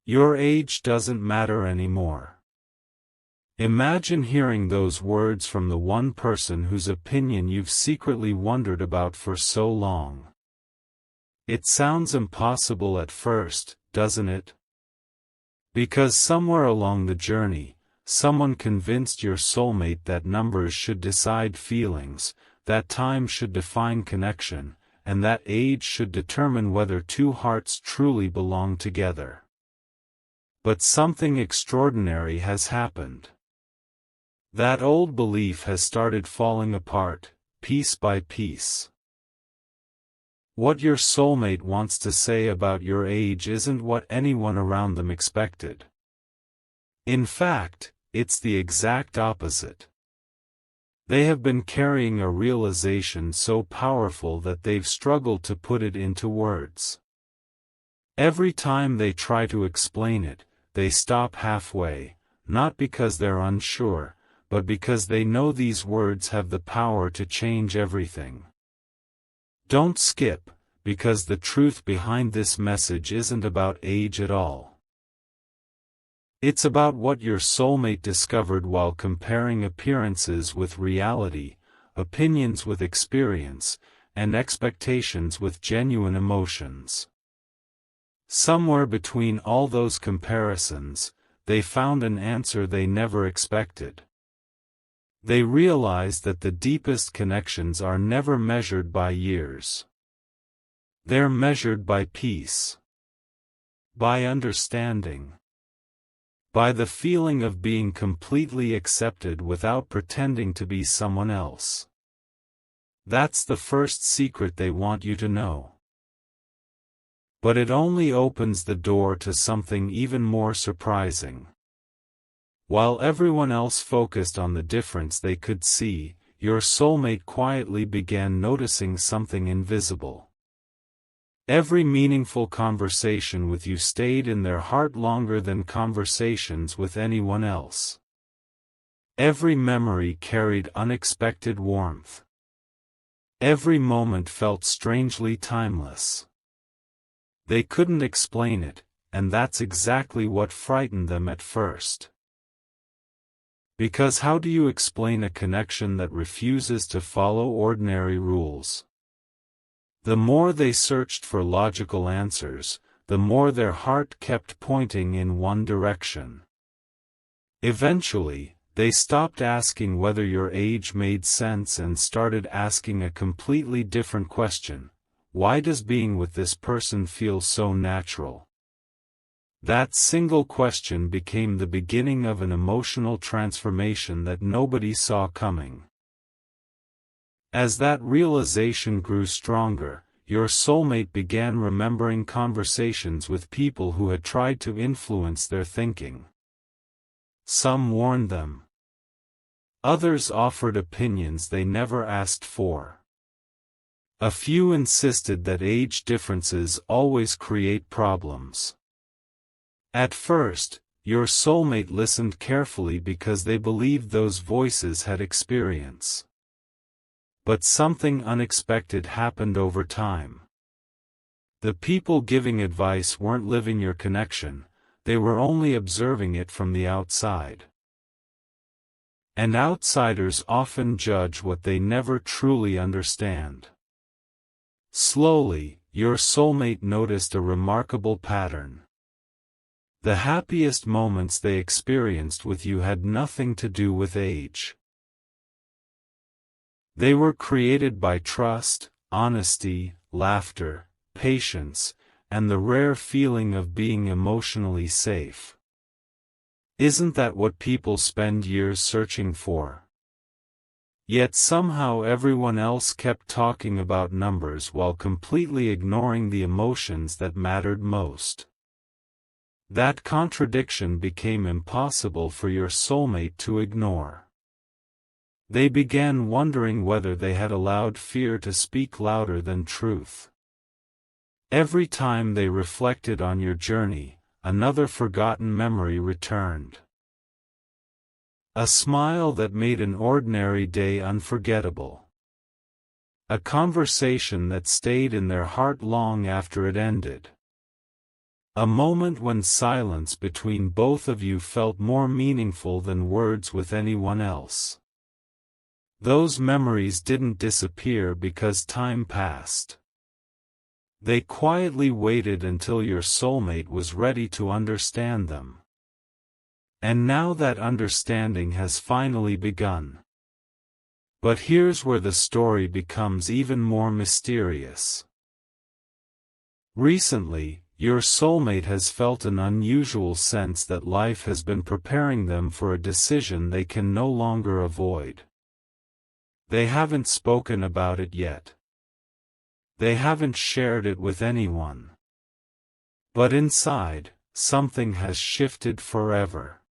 Your age doesn't matter anymore. Imagine hearing those words from the one person whose opinion you've secretly wondered about for so long. It sounds impossible at first, doesn't it? Because somewhere along the journey, someone convinced your soulmate that numbers should decide feelings, that time should define connection, and that age should determine whether two hearts truly belong together. But something extraordinary has happened. That old belief has started falling apart, piece by piece. What your soulmate wants to say about your age isn't what anyone around them expected. In fact, it's the exact opposite. They have been carrying a realization so powerful that they've struggled to put it into words. Every time they try to explain it, they stop halfway, not because they're unsure, but because they know these words have the power to change everything. Don't skip, because the truth behind this message isn't about age at all. It's about what your soulmate discovered while comparing appearances with reality, opinions with experience, and expectations with genuine emotions. Somewhere between all those comparisons, they found an answer they never expected. They realized that the deepest connections are never measured by years. They're measured by peace, by understanding, by the feeling of being completely accepted without pretending to be someone else. That's the first secret they want you to know. But it only opens the door to something even more surprising. While everyone else focused on the difference they could see, your soulmate quietly began noticing something invisible. Every meaningful conversation with you stayed in their heart longer than conversations with anyone else. Every memory carried unexpected warmth. Every moment felt strangely timeless. They couldn't explain it, and that's exactly what frightened them at first. Because how do you explain a connection that refuses to follow ordinary rules? The more they searched for logical answers, the more their heart kept pointing in one direction. Eventually, they stopped asking whether your age made sense and started asking a completely different question: why does being with this person feel so natural? That single question became the beginning of an emotional transformation that nobody saw coming. As that realization grew stronger, your soulmate began remembering conversations with people who had tried to influence their thinking. Some warned them. Others offered opinions they never asked for. A few insisted that age differences always create problems. At first, your soulmate listened carefully because they believed those voices had experience. But something unexpected happened over time. The people giving advice weren't living your connection, they were only observing it from the outside. And outsiders often judge what they never truly understand. Slowly, your soulmate noticed a remarkable pattern. The happiest moments they experienced with you had nothing to do with age. They were created by trust, honesty, laughter, patience, and the rare feeling of being emotionally safe. Isn't that what people spend years searching for? Yet somehow everyone else kept talking about numbers while completely ignoring the emotions that mattered most. That contradiction became impossible for your soulmate to ignore. They began wondering whether they had allowed fear to speak louder than truth. Every time they reflected on your journey, another forgotten memory returned. A smile that made an ordinary day unforgettable. A conversation that stayed in their heart long after it ended. A moment when silence between both of you felt more meaningful than words with anyone else. Those memories didn't disappear because time passed. They quietly waited until your soulmate was ready to understand them. And now that understanding has finally begun. But here's where the story becomes even more mysterious. Recently, your soulmate has felt an unusual sense that life has been preparing them for a decision they can no longer avoid. They haven't spoken about it yet. They haven't shared it with anyone. But inside, something has shifted forever.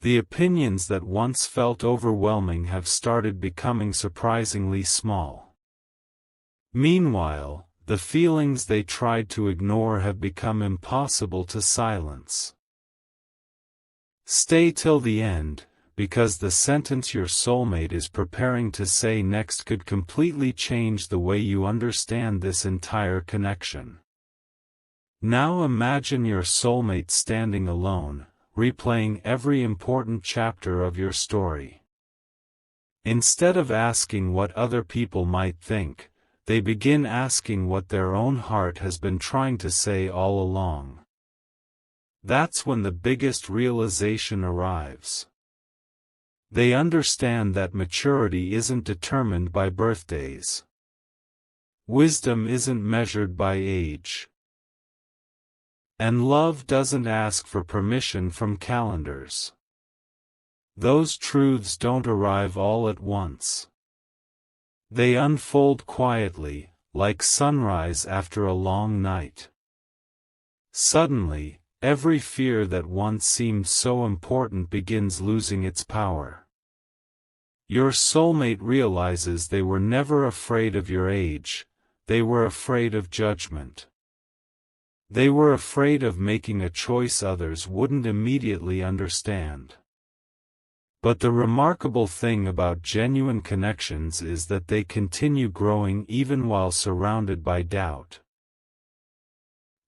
The opinions that once felt overwhelming have started becoming surprisingly small. Meanwhile, the feelings they tried to ignore have become impossible to silence. Stay till the end, because the sentence your soulmate is preparing to say next could completely change the way you understand this entire connection. Now imagine your soulmate standing alone, replaying every important chapter of your story. Instead of asking what other people might think, they begin asking what their own heart has been trying to say all along. That's when the biggest realization arrives. They understand that maturity isn't determined by birthdays. Wisdom isn't measured by age. And love doesn't ask for permission from calendars. Those truths don't arrive all at once. They unfold quietly, like sunrise after a long night. Suddenly, every fear that once seemed so important begins losing its power. Your soulmate realizes they were never afraid of your age, they were afraid of judgment. They were afraid of making a choice others wouldn't immediately understand. But the remarkable thing about genuine connections is that they continue growing even while surrounded by doubt.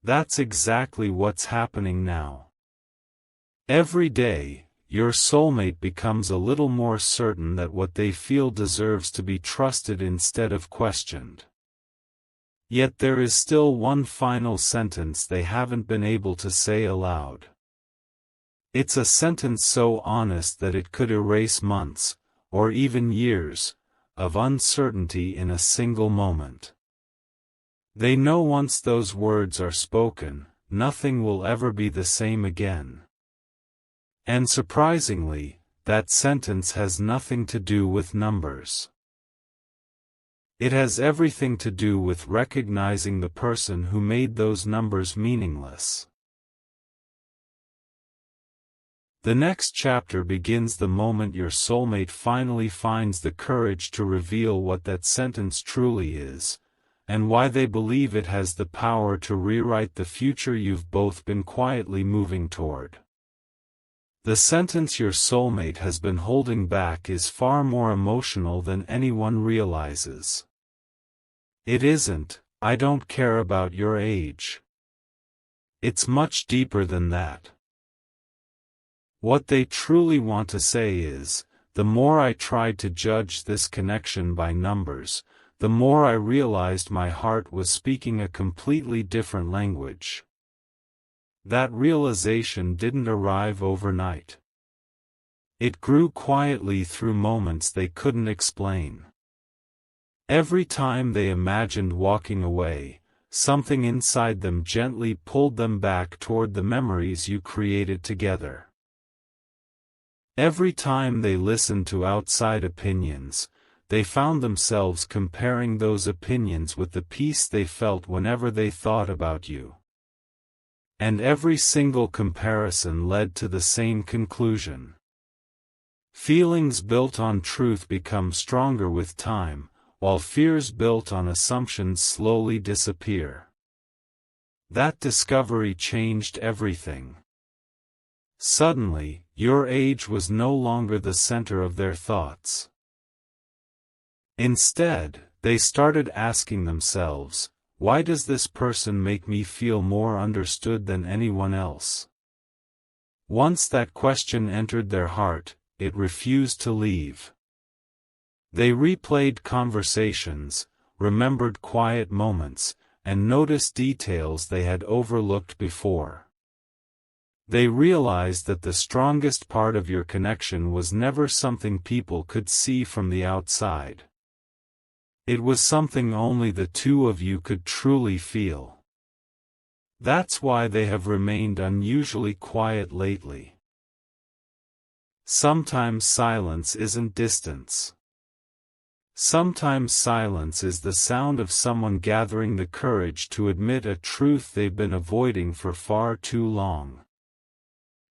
That's exactly what's happening now. Every day, your soulmate becomes a little more certain that what they feel deserves to be trusted instead of questioned. Yet there is still one final sentence they haven't been able to say aloud. It's a sentence so honest that it could erase months, or even years, of uncertainty in a single moment. They know once those words are spoken, nothing will ever be the same again. And surprisingly, that sentence has nothing to do with numbers. It has everything to do with recognizing the person who made those numbers meaningless. The next chapter begins the moment your soulmate finally finds the courage to reveal what that sentence truly is, and why they believe it has the power to rewrite the future you've both been quietly moving toward. The sentence your soulmate has been holding back is far more emotional than anyone realizes. It isn't, "I don't care about your age." It's much deeper than that. What they truly want to say is, the more I tried to judge this connection by numbers, the more I realized my heart was speaking a completely different language. That realization didn't arrive overnight. It grew quietly through moments they couldn't explain. Every time they imagined walking away, something inside them gently pulled them back toward the memories you created together. Every time they listened to outside opinions, they found themselves comparing those opinions with the peace they felt whenever they thought about you. And every single comparison led to the same conclusion. Feelings built on truth become stronger with time, while fears built on assumptions slowly disappear. That discovery changed everything. Suddenly, your age was no longer the center of their thoughts. Instead, they started asking themselves, Why does this person make me feel more understood than anyone else? Once that question entered their heart, it refused to leave. They replayed conversations, remembered quiet moments, and noticed details they had overlooked before. They realized that the strongest part of your connection was never something people could see from the outside. It was something only the two of you could truly feel. That's why they have remained unusually quiet lately. Sometimes silence isn't distance. Sometimes silence is the sound of someone gathering the courage to admit a truth they've been avoiding for far too long.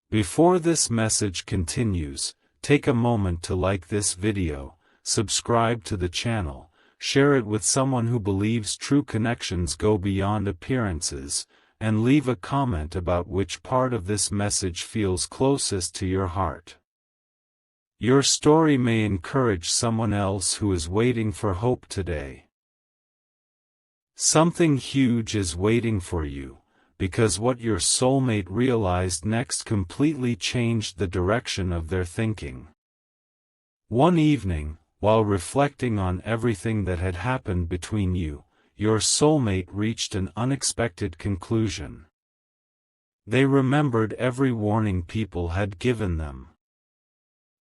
Before this message continues, take a moment to like this video, subscribe to the channel, share it with someone who believes true connections go beyond appearances, and leave a comment about which part of this message feels closest to your heart. Your story may encourage someone else who is waiting for hope today. Something huge is waiting for you, because what your soulmate realized next completely changed the direction of their thinking. One evening, while reflecting on everything that had happened between you, your soulmate reached an unexpected conclusion. They remembered every warning people had given them.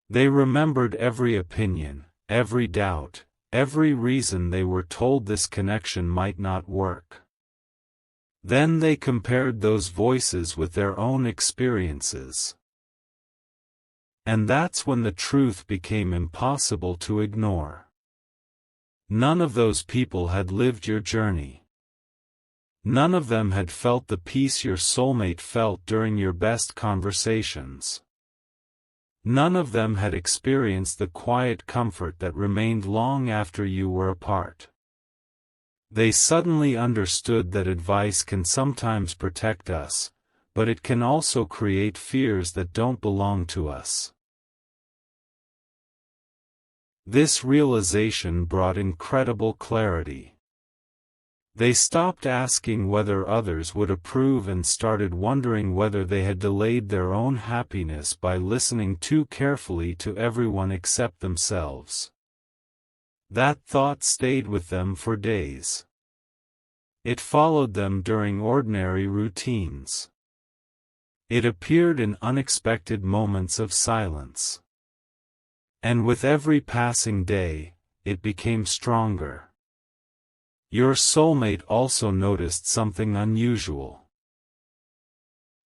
They remembered every opinion, every doubt, every reason they were told this connection might not work. Then they compared those voices with their own experiences. And that's when the truth became impossible to ignore. None of those people had lived your journey. None of them had felt the peace your soulmate felt during your best conversations. None of them had experienced the quiet comfort that remained long after you were apart. They suddenly understood that advice can sometimes protect us, but it can also create fears that don't belong to us. This realization brought incredible clarity. They stopped asking whether others would approve and started wondering whether they had delayed their own happiness by listening too carefully to everyone except themselves. That thought stayed with them for days. It followed them during ordinary routines. It appeared in unexpected moments of silence. And with every passing day, it became stronger. Your soulmate also noticed something unusual.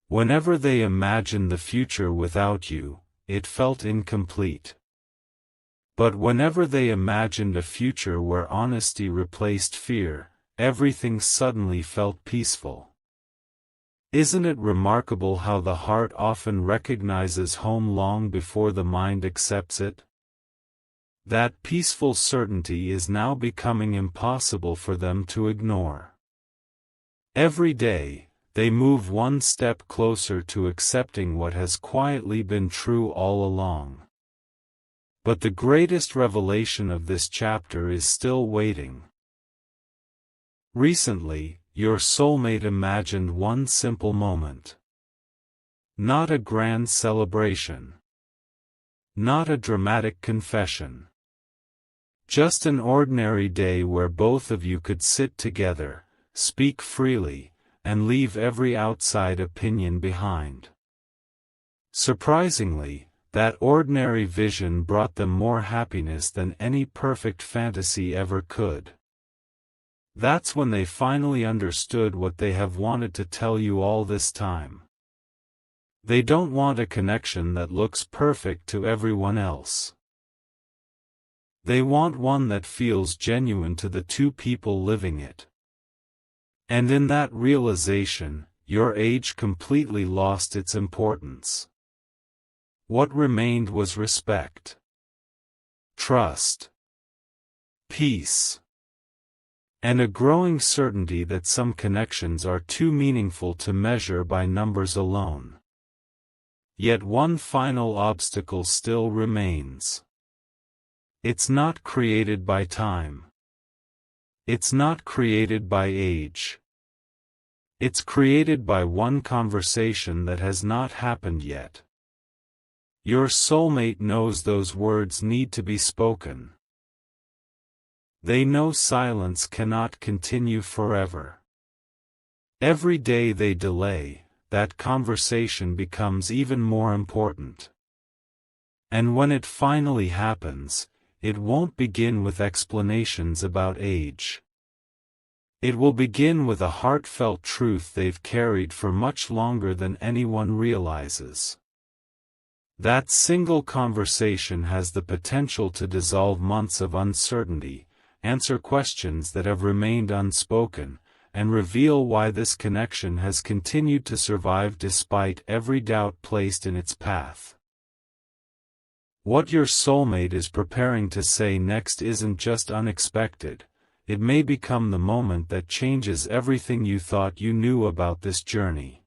Whenever they imagined the future without you, it felt incomplete. But whenever they imagined a future where honesty replaced fear, everything suddenly felt peaceful. Isn't it remarkable how the heart often recognizes home long before the mind accepts it? That peaceful certainty is now becoming impossible for them to ignore. Every day, they move one step closer to accepting what has quietly been true all along. But the greatest revelation of this chapter is still waiting. Recently, your soulmate imagined one simple moment. Not a grand celebration. Not a dramatic confession. Just an ordinary day where both of you could sit together, speak freely, and leave every outside opinion behind. Surprisingly, that ordinary vision brought them more happiness than any perfect fantasy ever could. That's when they finally understood what they have wanted to tell you all this time. They don't want a connection that looks perfect to everyone else. They want one that feels genuine to the two people living it. And in that realization, your age completely lost its importance. What remained was respect, trust, peace, and a growing certainty that some connections are too meaningful to measure by numbers alone. Yet one final obstacle still remains. It's not created by time. It's not created by age. It's created by one conversation that has not happened yet. Your soulmate knows those words need to be spoken. They know silence cannot continue forever. Every day they delay, that conversation becomes even more important. And when it finally happens, it won't begin with explanations about age. It will begin with a heartfelt truth they've carried for much longer than anyone realizes. That single conversation has the potential to dissolve months of uncertainty, answer questions that have remained unspoken, and reveal why this connection has continued to survive despite every doubt placed in its path. What your soulmate is preparing to say next isn't just unexpected, it may become the moment that changes everything you thought you knew about this journey.